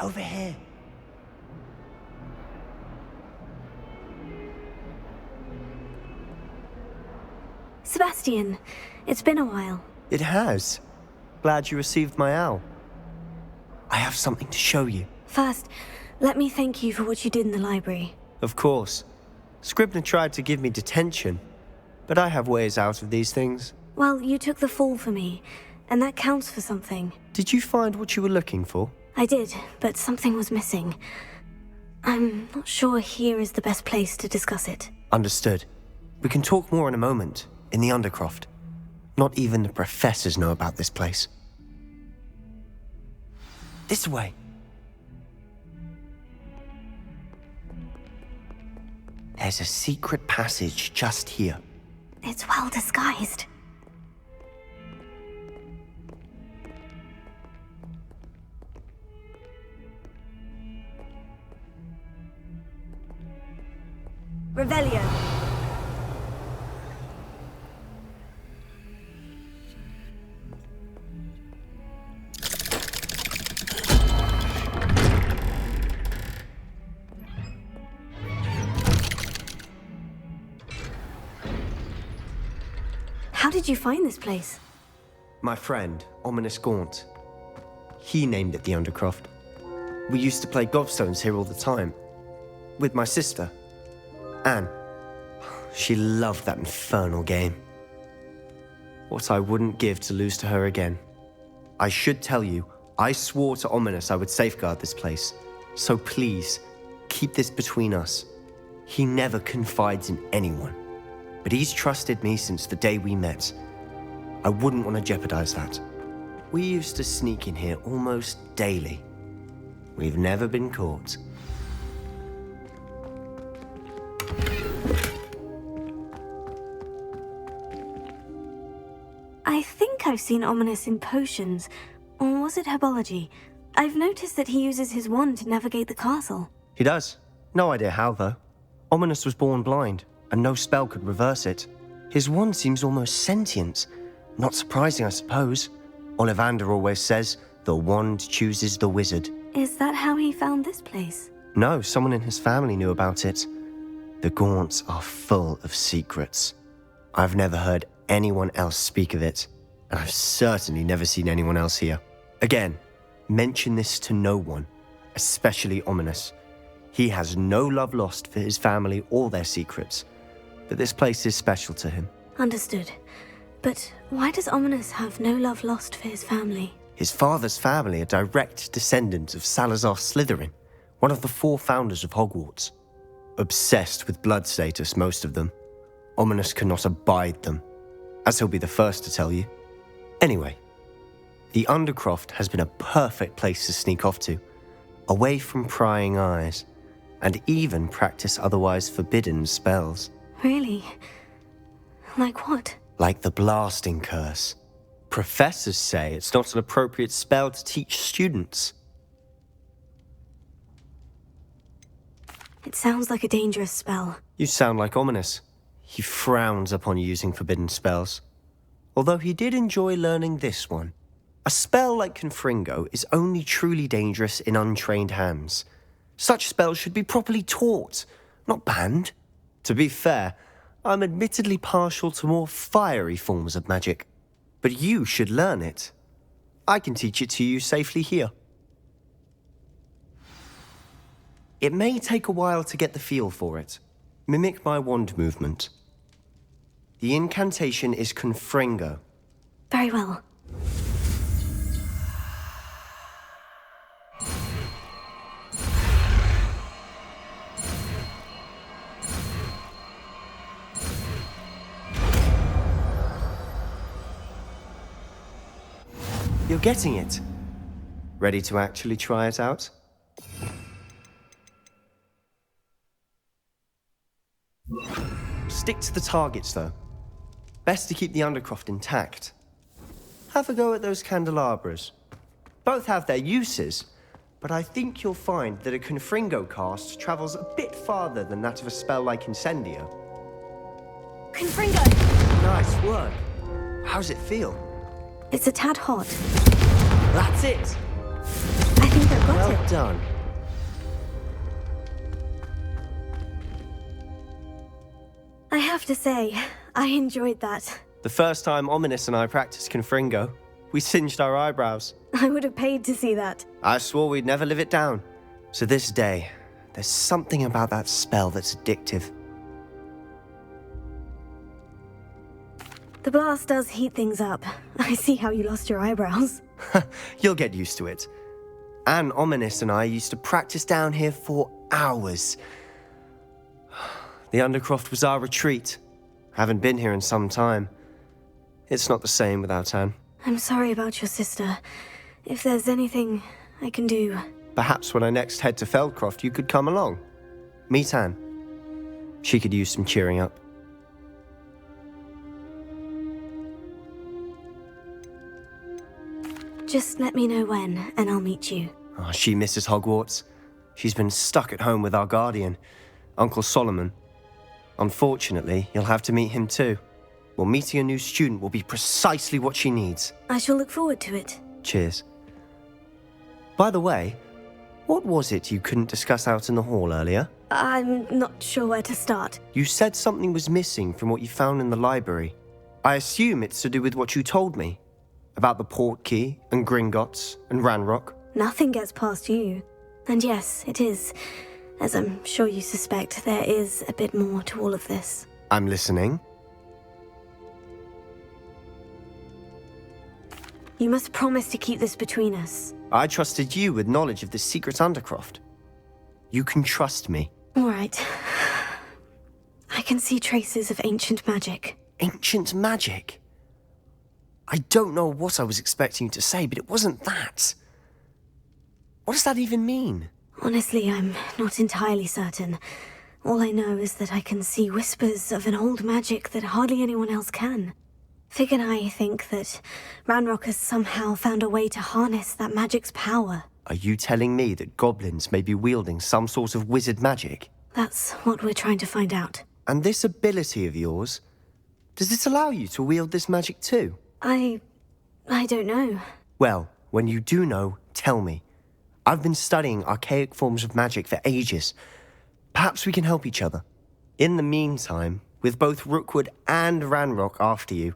Over here. Sebastian, it's been a while. It has. Glad you received my owl. I have something to show you. First, let me thank you for what you did in the library. Of course. Scribner tried to give me detention, but I have ways out of these things. Well, you took the fall for me, and that counts for something. Did you find what you were looking for? I did, but something was missing. I'm not sure here is the best place to discuss it. Understood. We can talk more in a moment, in the Undercroft. Not even the professors know about this place. This way. There's a secret passage just here. It's well disguised. Revelio. How did you find this place? My friend, Ominous Gaunt. He named it the Undercroft. We used to play gobstones here all the time. With my sister, Anne. She loved that infernal game. What I wouldn't give to lose to her again. I should tell you, I swore to Ominous I would safeguard this place. So please, keep this between us. He never confides in anyone. But he's trusted me since the day we met. I wouldn't want to jeopardize that. We used to sneak in here almost daily. We've never been caught. I think I've seen Ominous in potions. Or was it herbology? I've noticed that he uses his wand to navigate the castle. He does. No idea how, though. Ominous was born blind, and no spell could reverse it. His wand seems almost sentient. Not surprising, I suppose. Ollivander always says, the wand chooses the wizard. Is that how he found this place? No, someone in his family knew about it. The Gaunts are full of secrets. I've never heard anyone else speak of it, and I've certainly never seen anyone else here. Again, mention this to no one, especially Ominous. He has no love lost for his family or their secrets, but this place is special to him. Understood. But why does Ominous have no love lost for his family? His father's family are direct descendants of Salazar Slytherin, one of the 4 founders of Hogwarts. Obsessed with blood status, most of them. Ominous cannot abide them, as he'll be the first to tell you. Anyway, the Undercroft has been a perfect place to sneak off to, away from prying eyes, and even practice otherwise forbidden spells. Really? Like what? Like the blasting curse. Professors say it's not an appropriate spell to teach students. It sounds like a dangerous spell. You sound like Ominous. He frowns upon using forbidden spells. Although he did enjoy learning this one. A spell like Confringo is only truly dangerous in untrained hands. Such spells should be properly taught, not banned. To be fair, I'm admittedly partial to more fiery forms of magic. But you should learn it. I can teach it to you safely here. It may take a while to get the feel for it. Mimic my wand movement. The incantation is Confringo. Very well. You're getting it. Ready to actually try it out? Stick to the targets, though. Best to keep the Undercroft intact. Have a go at those candelabras. Both have their uses, but I think you'll find that a Confringo cast travels a bit farther than that of a spell like Incendio. Confringo! Nice work. How's it feel? It's a tad hot. That's it! I think I've got Well it. done. I have to say, I enjoyed that. The first time Ominous and I practiced Confringo, we singed our eyebrows. I would have paid to see that. I swore we'd never live it down. So this day, there's something about that spell that's addictive. The blast does heat things up. I see how you lost your eyebrows. You'll get used to it. Anne, Ominous and I used to practice down here for hours. The Undercroft was our retreat. Haven't been here in some time. It's not the same without Anne. I'm sorry about your sister. If there's anything I can do... Perhaps when I next head to Feldcroft, you could come along. Meet Anne. She could use some cheering up. Just let me know when, and I'll meet you. Oh, she misses Hogwarts. She's been stuck at home with our guardian, Uncle Solomon. Unfortunately, you'll have to meet him too. Well, meeting a new student will be precisely what she needs. I shall look forward to it. Cheers. By the way, what was it you couldn't discuss out in the hall earlier? I'm not sure where to start. You said something was missing from what you found in the library. I assume it's to do with what you told me. About the Portkey, and Gringotts, and Ranrock. Nothing gets past you. And yes, it is. As I'm sure you suspect, there is a bit more to all of this. I'm listening. You must promise to keep this between us. I trusted you with knowledge of the secret Undercroft. You can trust me. All right. I can see traces of ancient magic. Ancient magic? I don't know what I was expecting you to say, but it wasn't that. What does that even mean? Honestly, I'm not entirely certain. All I know is that I can see whispers of an old magic that hardly anyone else can. Fig and I think that Ranrock has somehow found a way to harness that magic's power. Are you telling me that goblins may be wielding some sort of wizard magic? That's what we're trying to find out. And this ability of yours, does it allow you to wield this magic too? I don't know. Well, when you do know, tell me. I've been studying archaic forms of magic for ages. Perhaps we can help each other. In the meantime, with both Rookwood and Ranrock after you,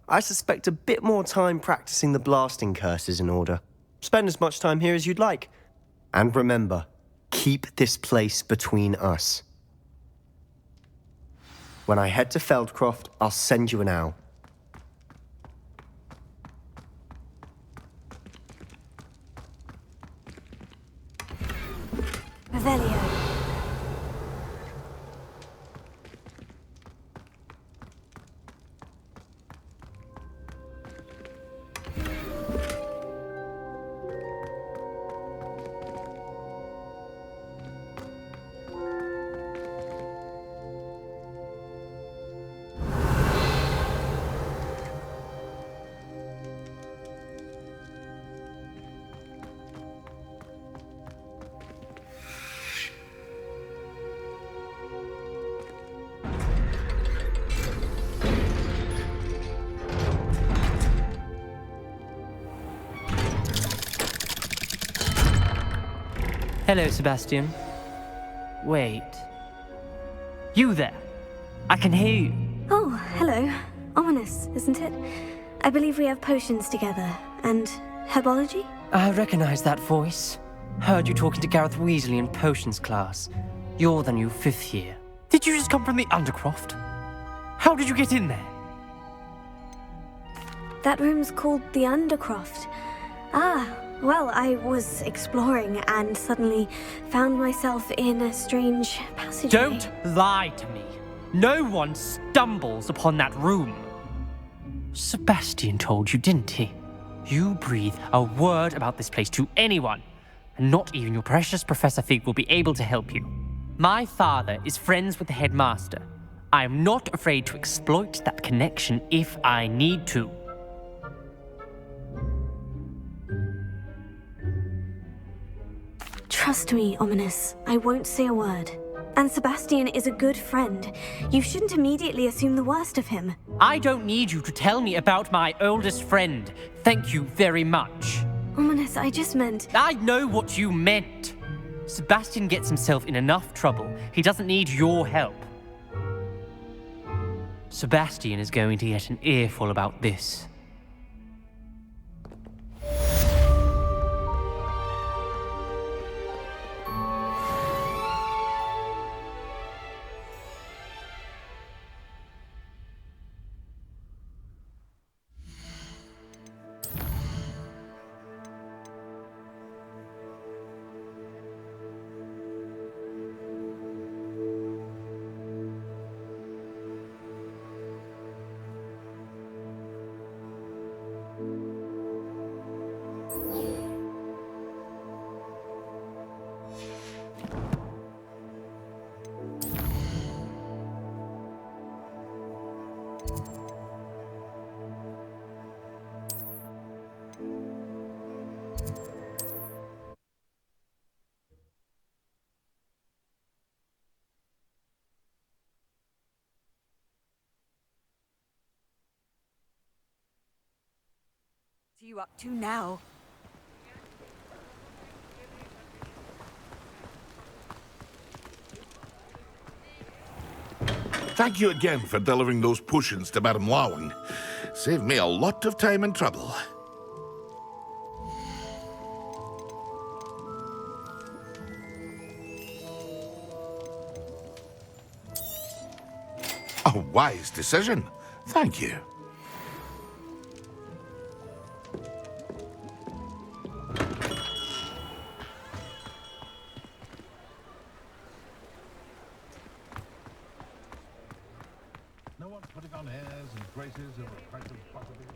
I suspect a bit more time practicing the blasting curses in order. Spend as much time here as you'd like. And remember, keep this place between us. When I head to Feldcroft, I'll send you an owl. Revelio. Hello, Sebastian. Wait. You there? I can hear you. Oh, hello. Ominous, isn't it? I believe we have potions together. And herbology? I recognize that voice. Heard you talking to Gareth Weasley in potions class. You're the new 5th year. Did you just come from the Undercroft? How did you get in there? That room's called the Undercroft. Ah, well, I was exploring and suddenly found myself in a strange passageway. Don't lie to me. No one stumbles upon that room. Sebastian told you, didn't he? You breathe a word about this place to anyone, and not even your precious Professor Fig will be able to help you. My father is friends with the headmaster. I am not afraid to exploit that connection if I need to. Trust me, Ominous. I won't say a word. And Sebastian is a good friend. You shouldn't immediately assume the worst of him. I don't need you to tell me about my oldest friend. Thank you very much. Ominous, I just meant... I know what you meant. Sebastian gets himself in enough trouble. He doesn't need your help. Sebastian is going to get an earful about this. What are you up to now? Thank you again for delivering those potions to Madame Lawing. Saved me a lot of time and trouble. A wise decision. Thank you. No one's putting on airs and graces of a kind of possibility.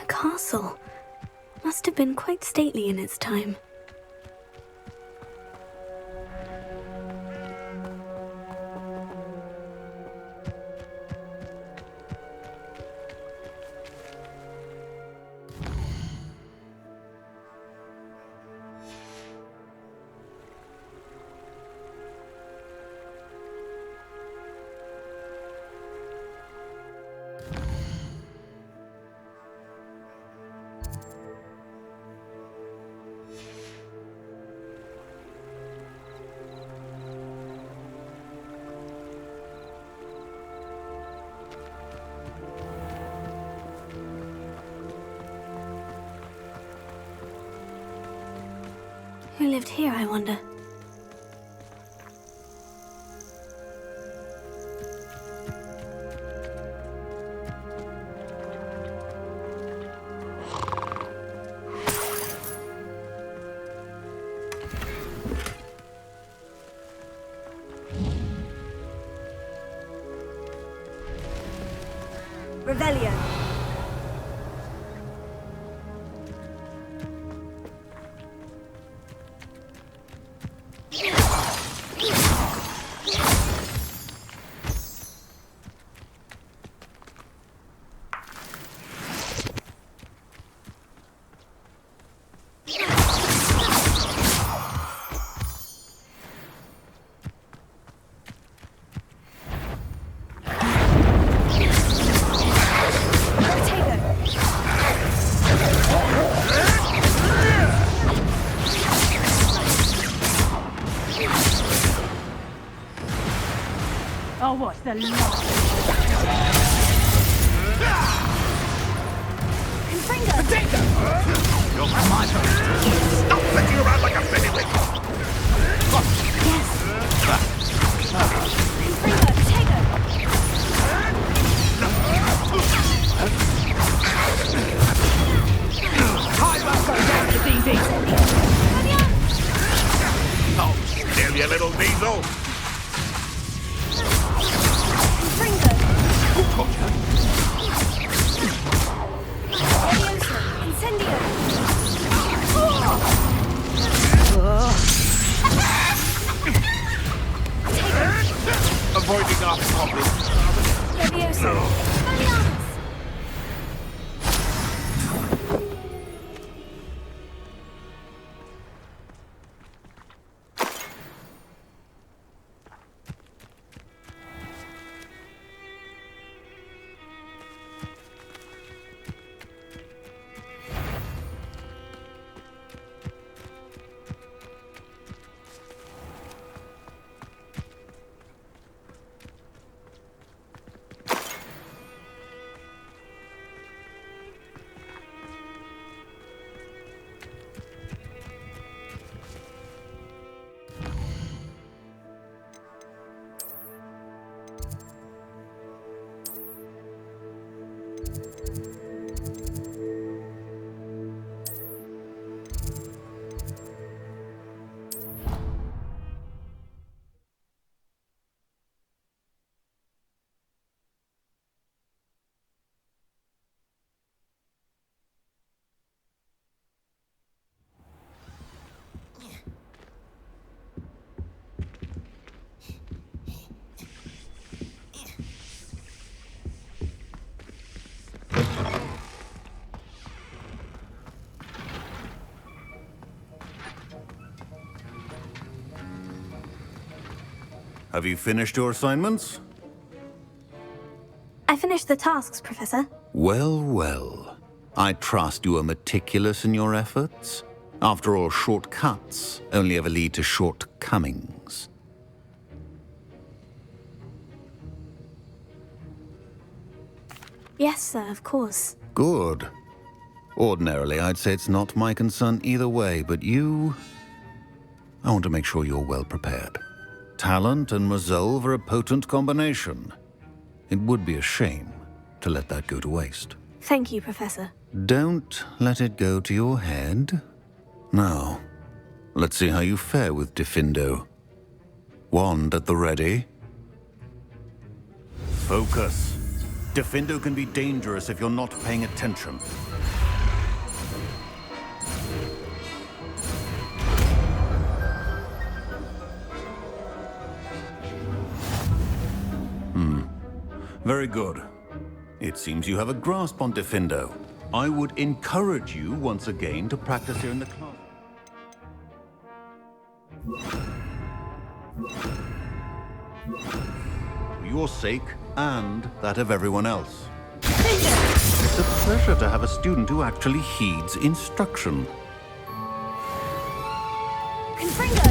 A castle. Must have been quite stately in its time. Who lived here, I wonder? Revelio. the lot. Confringo! You're my turn. Stop flicking around like a baby. Yes. Confringo, take her. I won't go down as easy. Oh, still, you little diesel. Confringo. Gotcha. Incendio. Avoiding our problems. Levioso. Expelliarmus. Have you finished your assignments? I finished the tasks, Professor. Well, well. I trust you are meticulous in your efforts. After all, shortcuts only ever lead to shortcomings. Yes, sir, of course. Good. Ordinarily, I'd say it's not my concern either way, but you... I want to make sure you're well prepared. Talent and resolve are a potent combination. It would be a shame to let that go to waste. Thank you, Professor. Don't let it go to your head. Now, let's see how you fare with Diffindo. Wand at the ready. Focus. Diffindo can be dangerous if you're not paying attention. Very good. It seems you have a grasp on Diffindo. I would encourage you once again to practice here in the class. For your sake and that of everyone else. It's a pleasure to have a student who actually heeds instruction. Confringo.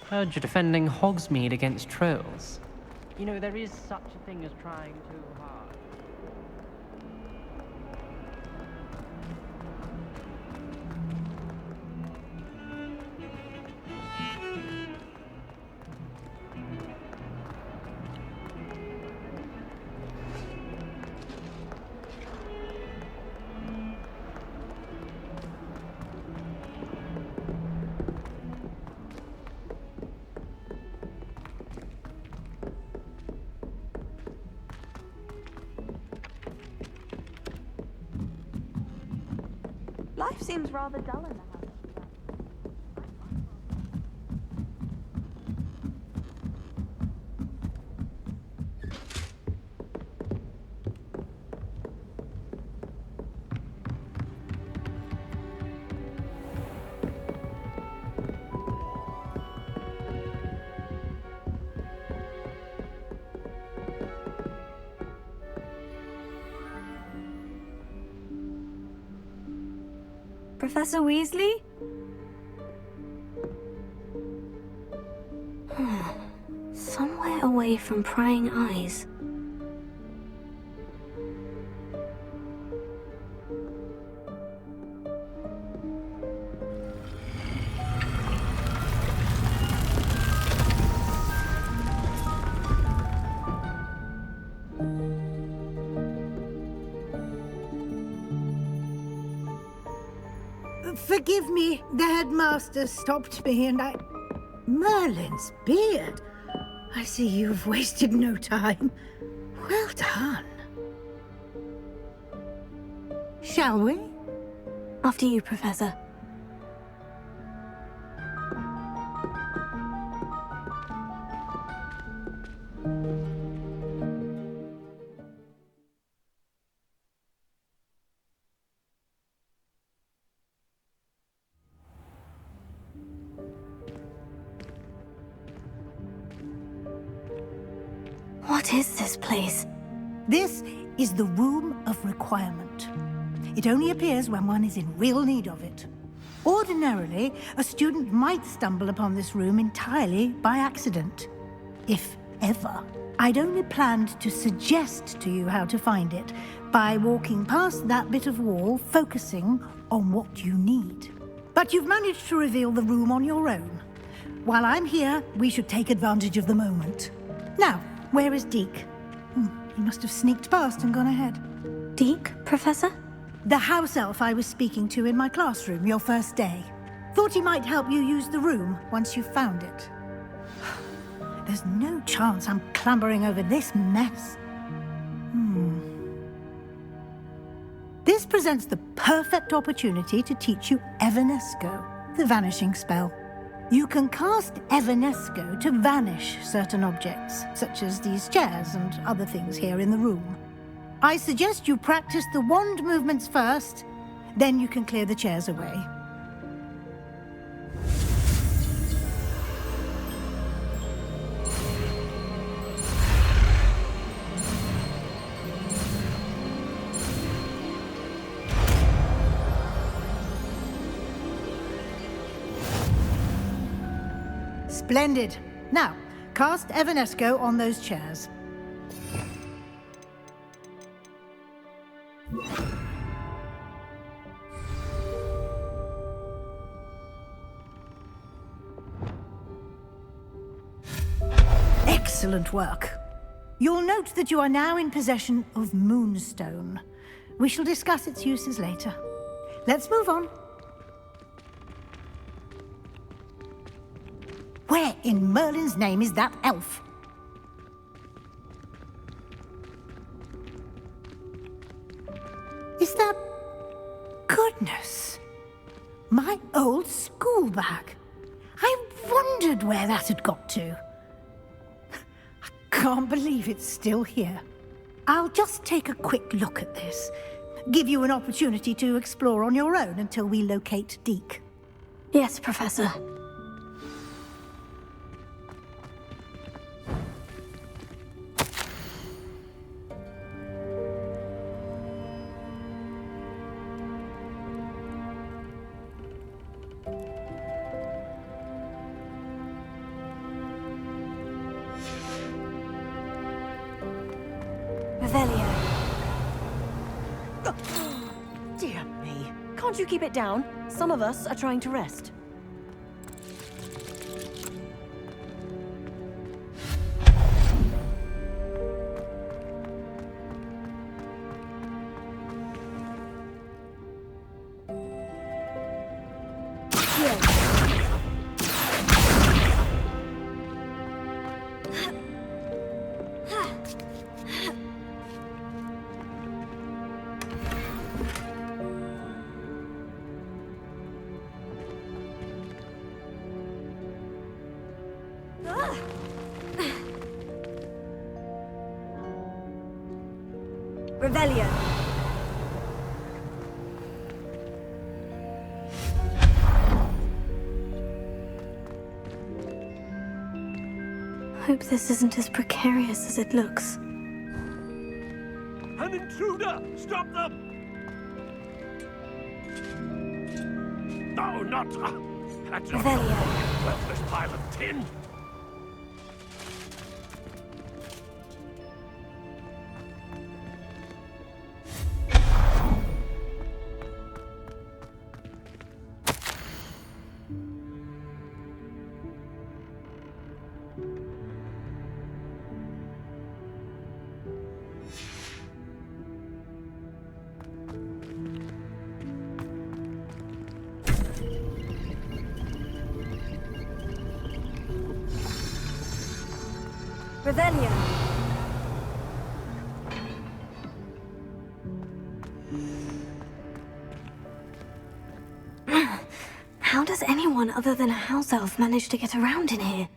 Heard you're defending Hogsmeade against trolls. You know, there is such a thing as trying too hard. Life seems rather dull in the house. Professor Weasley? Somewhere away from prying eyes. Forgive me, the headmaster stopped me and I... Merlin's beard. I see you've wasted no time. Well done. Shall we? After you, Professor. What is this place? This is the Room of Requirement. It only appears when one is in real need of it. Ordinarily, a student might stumble upon this room entirely by accident, if ever. I'd only planned to suggest to you how to find it by walking past that bit of wall, focusing on what you need. But you've managed to reveal the room on your own. While I'm here, we should take advantage of the moment. Now, where is Deke? He must have sneaked past and gone ahead. Deke, Professor? The house elf I was speaking to in my classroom your first day. Thought he might help you use the room once you've found it. There's no chance I'm clambering over this mess. This presents the perfect opportunity to teach you Evanesco, the vanishing spell. You can cast Evanesco to vanish certain objects, such as these chairs and other things here in the room. I suggest you practice the wand movements first, then you can clear the chairs away. Splendid. Now, cast Evanesco on those chairs. Excellent work. You'll note that you are now in possession of Moonstone. We shall discuss its uses later. Let's move on. Where in Merlin's name is that elf? Is that... Goodness! My old school bag. I wondered where that had got to. I can't believe it's still here. I'll just take a quick look at this. Give you an opportunity to explore on your own until we locate Deke. Yes, Professor. Dear me. Can't you keep it down? Some of us are trying to rest. Revelio. Hope this isn't as precarious as it looks. An intruder! Stop them! No, not... that's not Revelio. a worthless pile of tin. Revelio. How does anyone other than a house elf manage to get around in here?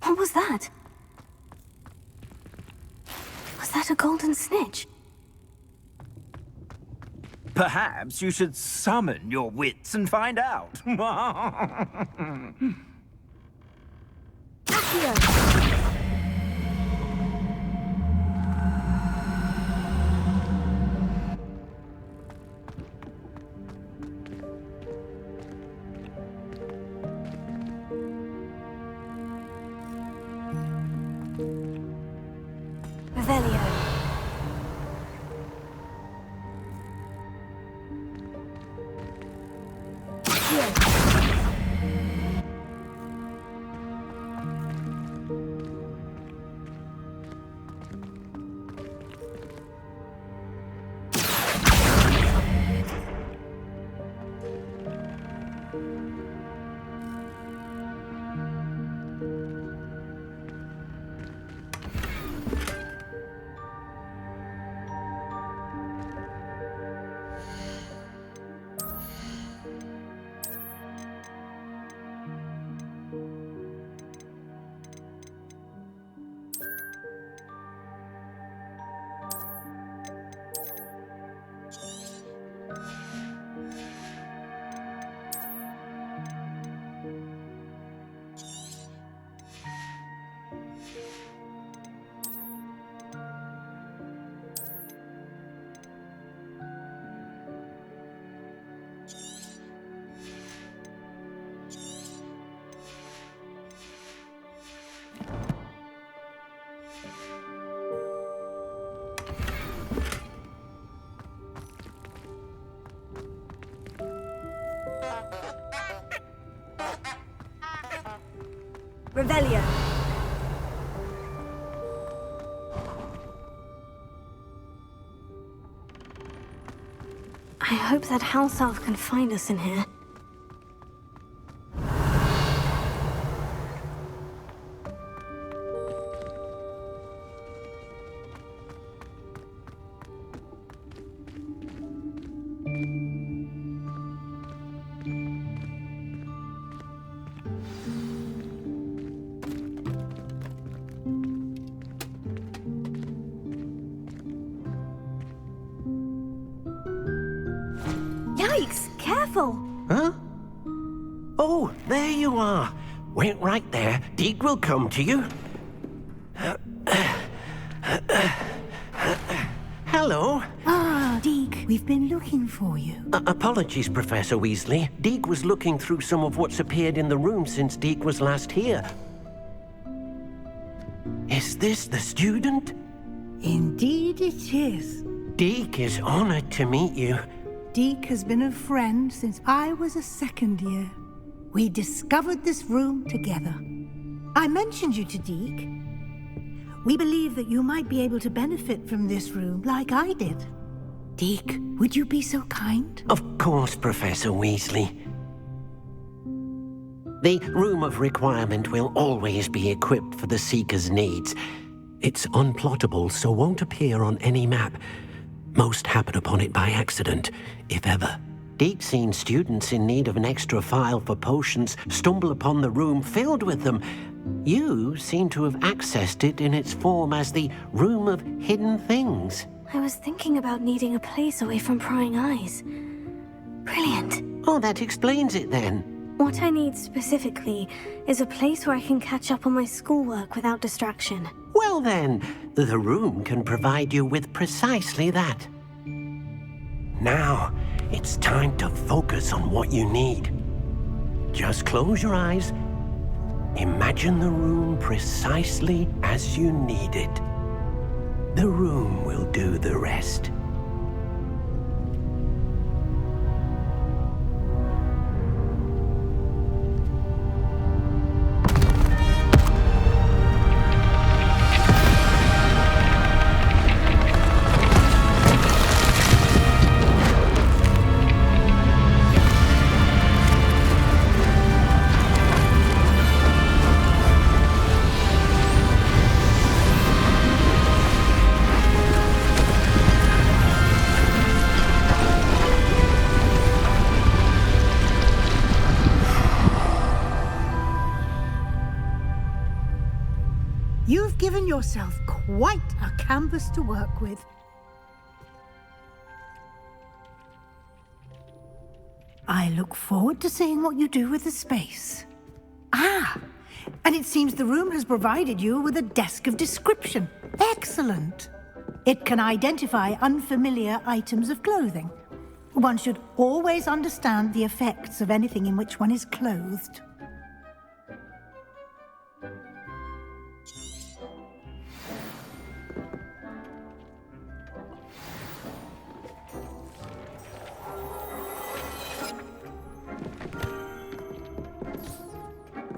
What was that? Was that a golden snitch? Perhaps you should summon your wits and find out. Accio! Revelio. Revelio. I hope that house elf can find us in here. Yikes! Careful! Huh? Oh, there you are. Wait right there. Deek will come to you. Hello. Ah, Deke, we've been looking for you. Apologies, Professor Weasley. Deek was looking through some of what's appeared in the room since Deek was last here. Is this the student? Indeed it is. Deek is honored to meet you. Deke has been a friend since I was a second year. We discovered this room together. I mentioned you to Deke. We believe that you might be able to benefit from this room like I did. Deke, would you be so kind? Of course, Professor Weasley. The Room of Requirement will always be equipped for the Seeker's needs. It's unplottable, so won't appear on any map. Most happen upon it by accident, if ever. Deek's seen students in need of an extra file for potions stumble upon the room filled with them. You seem to have accessed it in its form as the Room of Hidden Things. I was thinking about needing a place away from prying eyes. Brilliant. Oh, that explains it then. What I need specifically is a place where I can catch up on my schoolwork without distraction. Well then, the room can provide you with precisely that. Now, it's time to focus on what you need. Just close your eyes. Imagine the room precisely as you need it. The room will do the rest. You've given yourself quite a canvas to work with. I look forward to seeing what you do with the space. Ah, and it seems the room has provided you with a desk of description. Excellent. It can identify unfamiliar items of clothing. One should always understand the effects of anything in which one is clothed.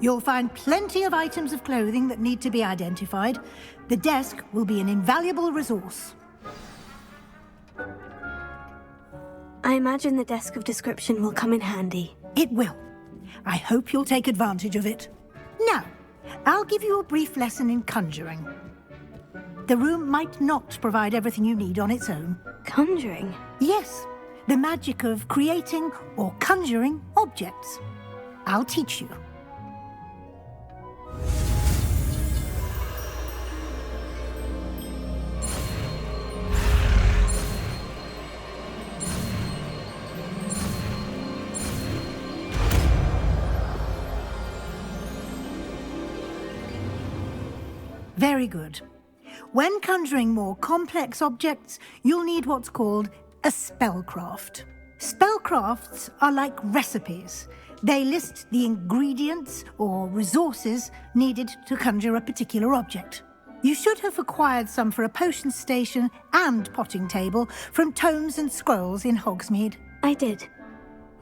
You'll find plenty of items of clothing that need to be identified. The desk will be an invaluable resource. I imagine the desk of description will come in handy. It will. I hope you'll take advantage of it. Now, I'll give you a brief lesson in conjuring. The room might not provide everything you need on its own. Conjuring? Yes, the magic of creating or conjuring objects. I'll teach you. Very good. When conjuring more complex objects, you'll need what's called a spellcraft. Spellcrafts are like recipes. They list the ingredients or resources needed to conjure a particular object. You should have acquired some for a potion station and potting table from tomes and scrolls in Hogsmeade. I did.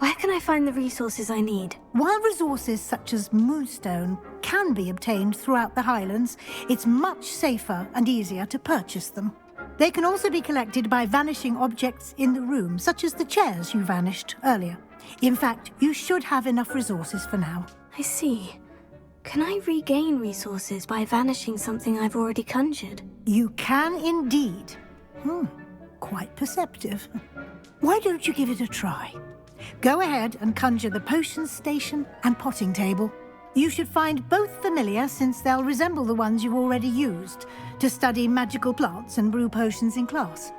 Where can I find the resources I need? While resources such as moonstone can be obtained throughout the Highlands, it's much safer and easier to purchase them. They can also be collected by vanishing objects in the room, such as the chairs you vanished earlier. In fact, you should have enough resources for now. I see. Can I regain resources by vanishing something I've already conjured? You can indeed. Quite perceptive. Why don't you give it a try? Go ahead and conjure the potion station and potting table. You should find both familiar, since they'll resemble the ones you've already used to study magical plants and brew potions in class.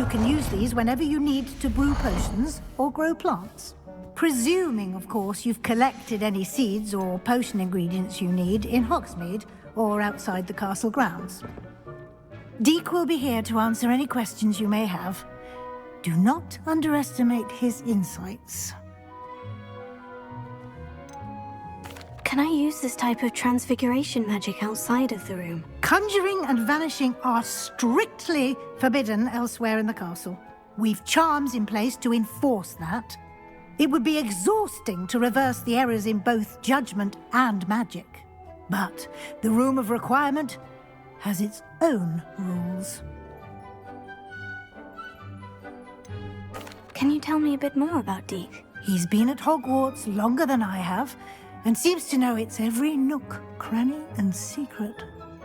can use these whenever you need to brew potions or grow plants. Presuming, of course, you've collected any seeds or potion ingredients you need in Hogsmeade or outside the castle grounds. Deek will be here to answer any questions you may have. Do not underestimate his insights. Can I use this type of transfiguration magic outside of the room? Conjuring and vanishing are strictly forbidden elsewhere in the castle. We've charms in place to enforce that. It would be exhausting to reverse the errors in both judgment and magic. But the Room of Requirement has its own rules. Can you tell me a bit more about Deek? He's been at Hogwarts longer than I have, and seems to know its every nook, cranny, and secret.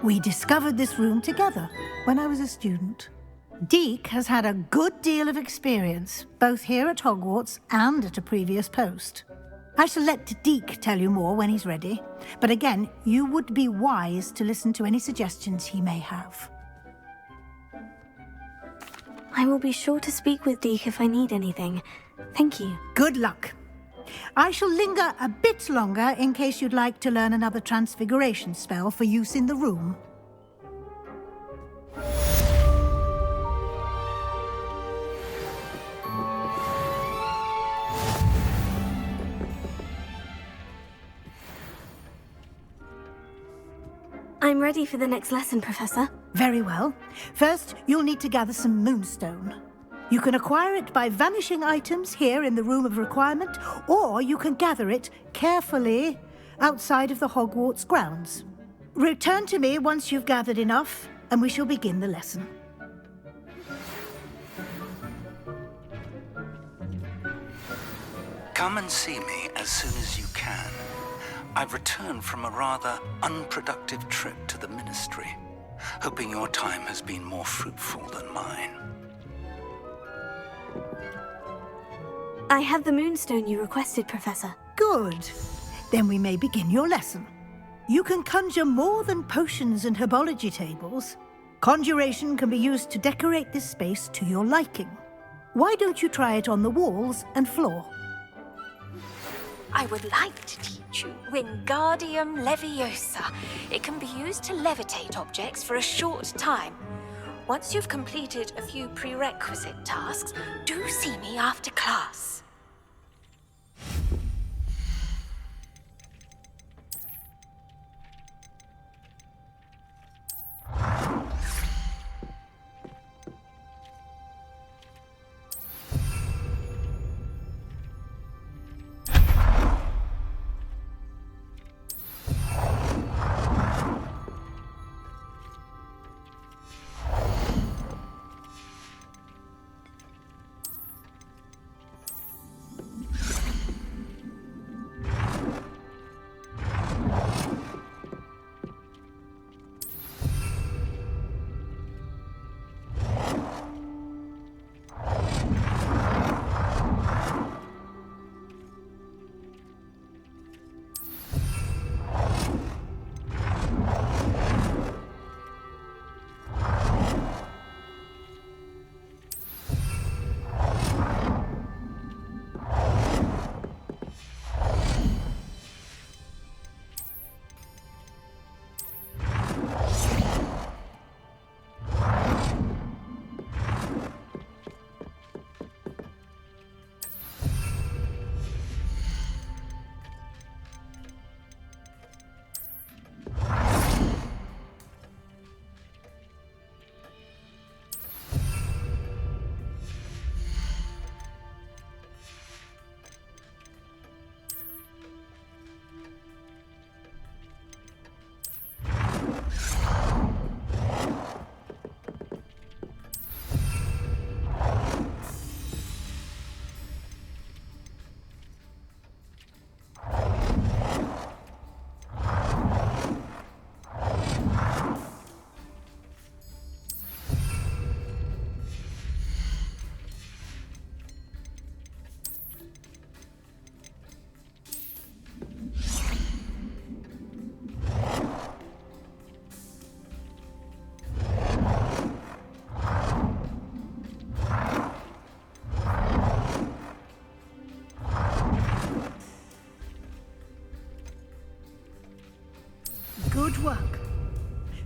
We discovered this room together when I was a student. Deek has had a good deal of experience, both here at Hogwarts and at a previous post. I shall let Deek tell you more when he's ready, but again, you would be wise to listen to any suggestions he may have. I will be sure to speak with Deek if I need anything. Thank you. Good luck. I shall linger a bit longer in case you'd like to learn another transfiguration spell for use in the room. I'm ready for the next lesson, Professor. Very well. First, you'll need to gather some moonstone. You can acquire it by vanishing items here in the Room of Requirement, or you can gather it carefully outside of the Hogwarts grounds. Return to me once you've gathered enough, and we shall begin the lesson. Come and see me as soon as you can. I've returned from a rather unproductive trip to the Ministry, hoping your time has been more fruitful than mine. I have the moonstone you requested, Professor. Good. Then we may begin your lesson. You can conjure more than potions and herbology tables. Conjuration can be used to decorate this space to your liking. Why don't you try it on the walls and floor? I would like to teach you Wingardium Leviosa. It can be used to levitate objects for a short time. Once you've completed a few prerequisite tasks, do see me after class.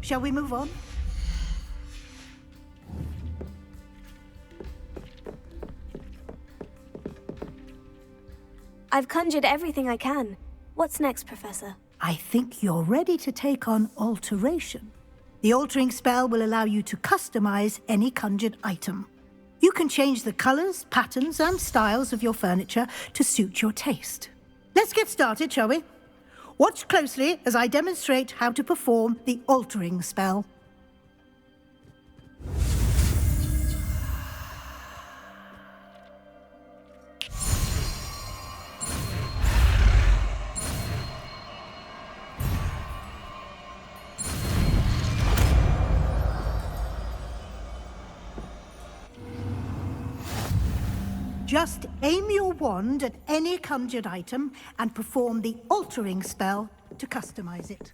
Shall we move on? I've conjured everything I can. What's next, Professor? I think you're ready to take on alteration. The altering spell will allow you to customize any conjured item. You can change the colors, patterns, and styles of your furniture to suit your taste. Let's get started, shall we? Watch closely as I demonstrate how to perform the altering spell. Just aim your wand at any conjured item and perform the altering spell to customize it.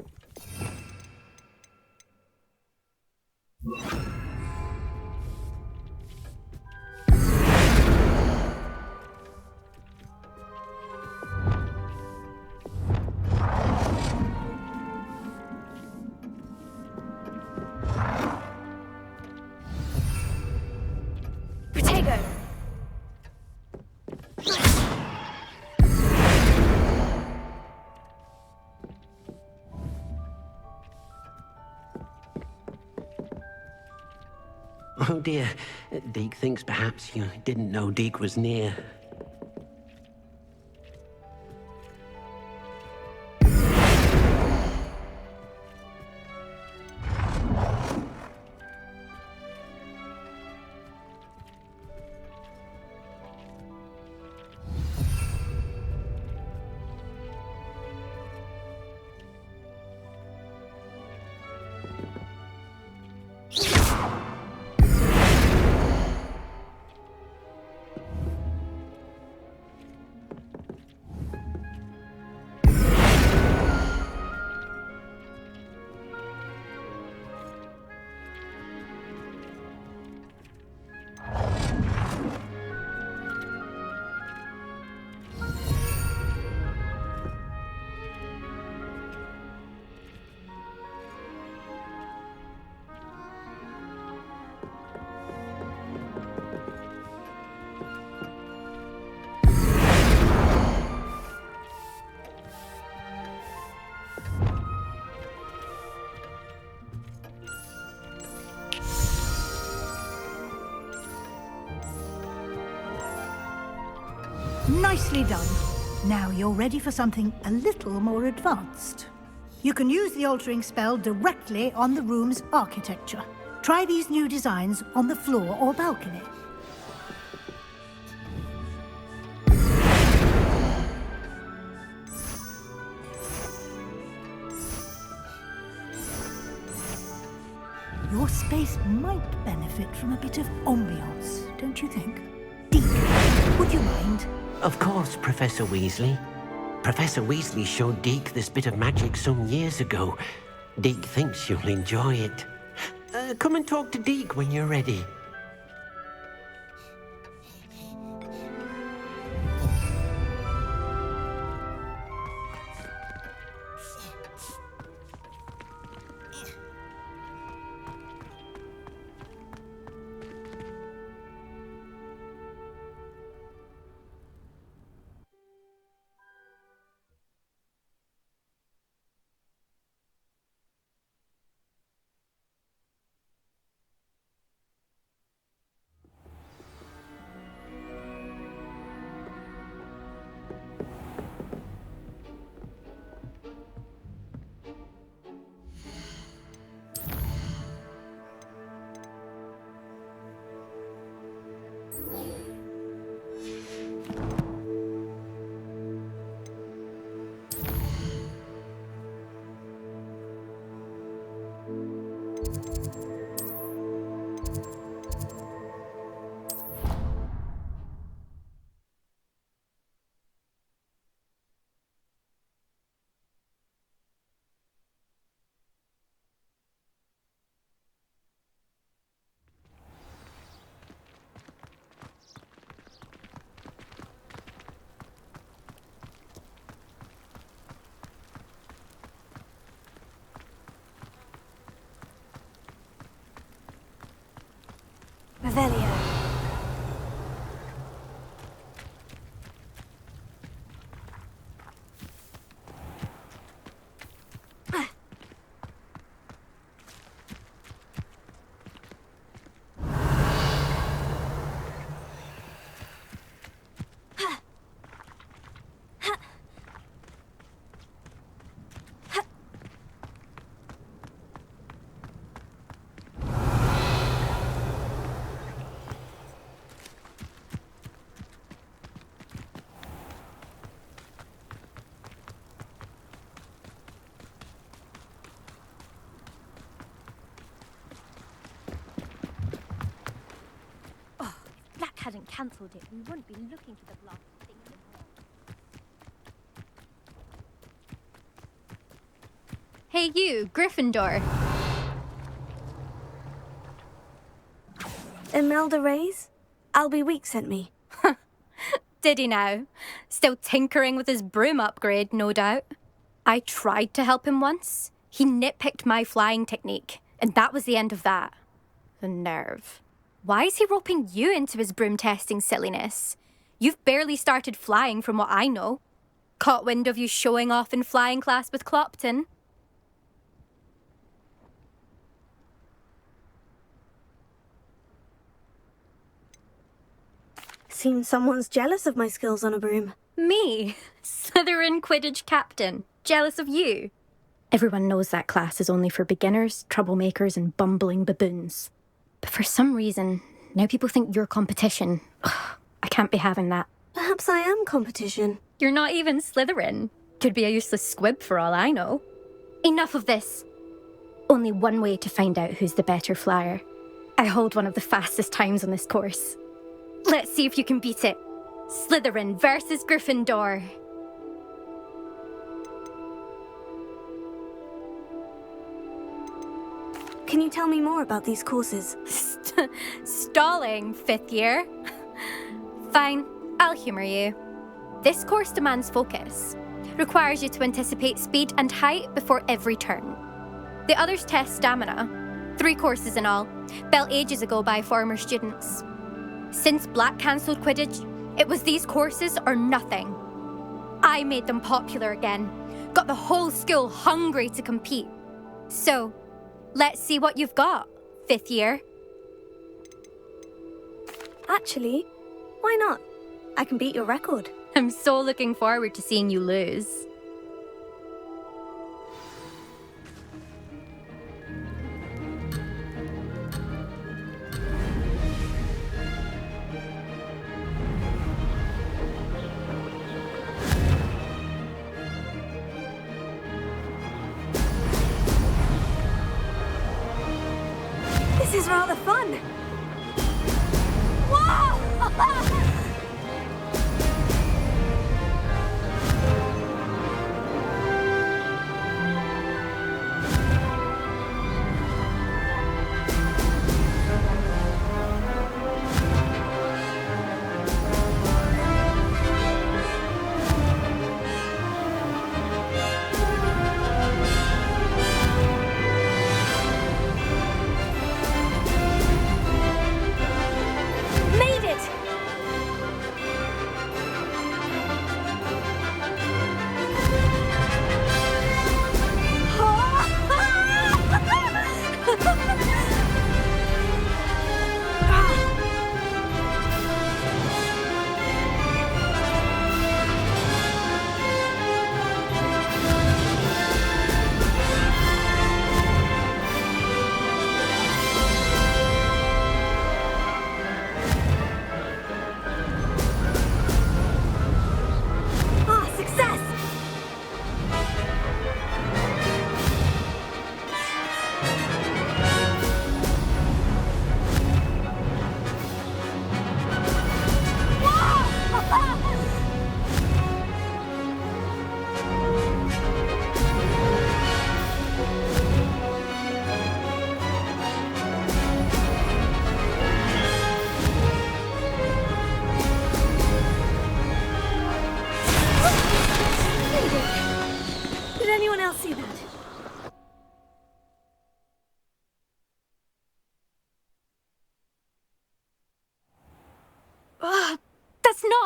Protego! Oh dear, Deke thinks perhaps you didn't know Deke was near. Nicely done. Now you're ready for something a little more advanced. You can use the altering spell directly on the room's architecture. Try these new designs on the floor or balcony. Your space might benefit from a bit of ambiance, don't you think? Deke, would you mind? Of course, Professor Weasley. Professor Weasley showed Deke this bit of magic some years ago. Deke thinks you'll enjoy it. Come and talk to Deke when you're ready. Revelio. Black hadn't cancelled it, we wouldn't be looking for the block thing anymore. Hey you, Gryffindor. Imelda Reyes? Albie Week sent me. Did he now? Still tinkering with his broom upgrade, no doubt. I tried to help him once. He nitpicked my flying technique, and that was the end of that. The nerve. Why is he roping you into his broom testing silliness? You've barely started flying from what I know. Caught wind of you showing off in flying class with Clopton. Seems someone's jealous of my skills on a broom. Me? Slytherin Quidditch captain. Jealous of you? Everyone knows that class is only for beginners, troublemakers, and bumbling baboons. But for some reason, now people think you're competition. I can't be having that. Perhaps I am competition. You're not even Slytherin. Could be a useless squib for all I know. Enough of this. Only one way to find out who's the better flyer. I hold one of the fastest times on this course. Let's see if you can beat it. Slytherin versus Gryffindor. Can you tell me more about these courses? Stalling, 5th year? Fine, I'll humour you. This course demands focus. Requires you to anticipate speed and height before every turn. The others test stamina. 3 courses in all, built ages ago by former students. Since Black cancelled Quidditch, it was these courses or nothing. I made them popular again. Got the whole school hungry to compete. So, let's see what you've got, 5th year. Actually, why not? I can beat your record. I'm so looking forward to seeing you lose. This is rather fun. Wow!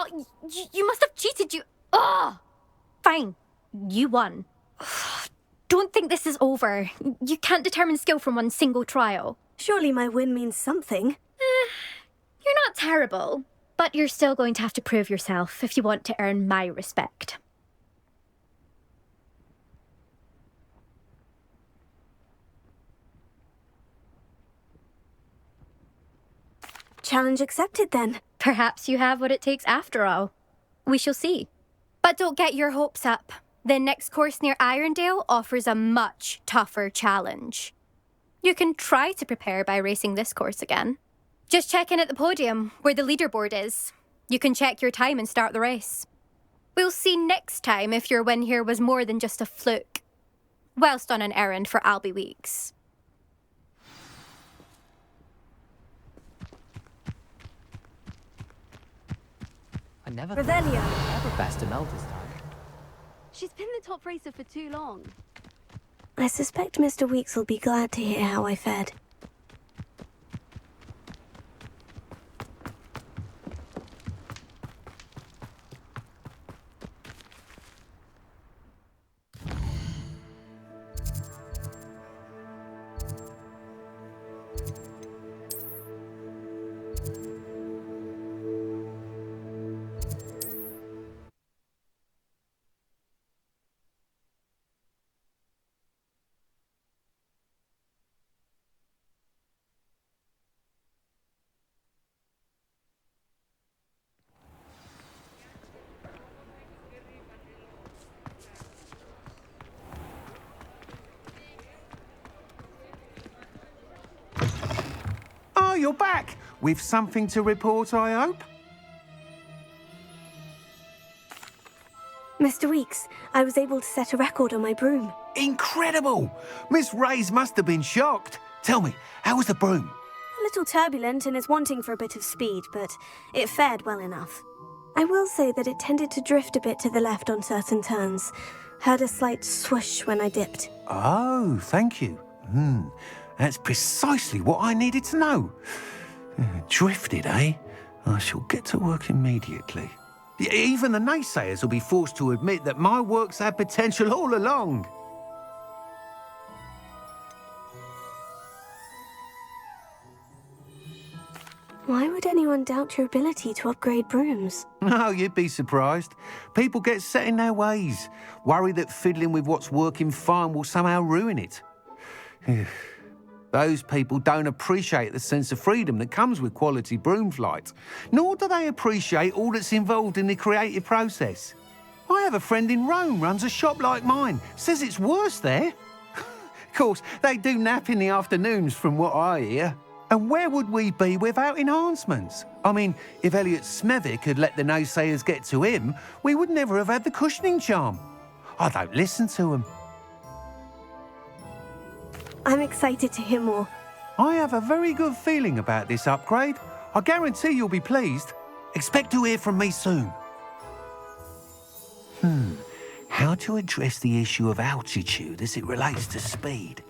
What? You must have cheated, you... Ugh! Fine. You won. Don't think this is over. You can't determine skill from one single trial. Surely my win means something. You're not terrible, but you're still going to have to prove yourself if you want to earn my respect. Challenge accepted, then. Perhaps you have what it takes after all. We shall see. But don't get your hopes up. The next course near Irondale offers a much tougher challenge. You can try to prepare by racing this course again. Just check in at the podium, where the leaderboard is. You can check your time and start the race. We'll see next time if your win here was more than just a fluke. Whilst on an errand for Albie Weeks. I never Revelio. ever best Mel this time. She's been the top racer for too long. I suspect Mr. Weeks will be glad to hear how I fared. Oh, you're back! With something to report, I hope? Mr. Weeks, I was able to set a record on my broom. Incredible! Miss Reyes must have been shocked. Tell me, how was the broom? A little turbulent and is wanting for a bit of speed, but it fared well enough. I will say that it tended to drift a bit to the left on certain turns. Heard a slight swoosh when I dipped. Oh, thank you. That's precisely what I needed to know. Drifted, eh? I shall get to work immediately. Even the naysayers will be forced to admit that my work's had potential all along. Why would anyone doubt your ability to upgrade brooms? No, you'd be surprised. People get set in their ways, worry that fiddling with what's working fine will somehow ruin it. Those people don't appreciate the sense of freedom that comes with quality broom flight, nor do they appreciate all that's involved in the creative process. I have a friend in Rome runs a shop like mine, says it's worse there. Of course, they do nap in the afternoons from what I hear. And where would we be without enhancements? I mean, if Elliot Smethwick had let the naysayers get to him, we would never have had the cushioning charm. I don't listen to them. I'm excited to hear more. I have a very good feeling about this upgrade. I guarantee you'll be pleased. Expect to hear from me soon. How to address the issue of altitude as it relates to speed?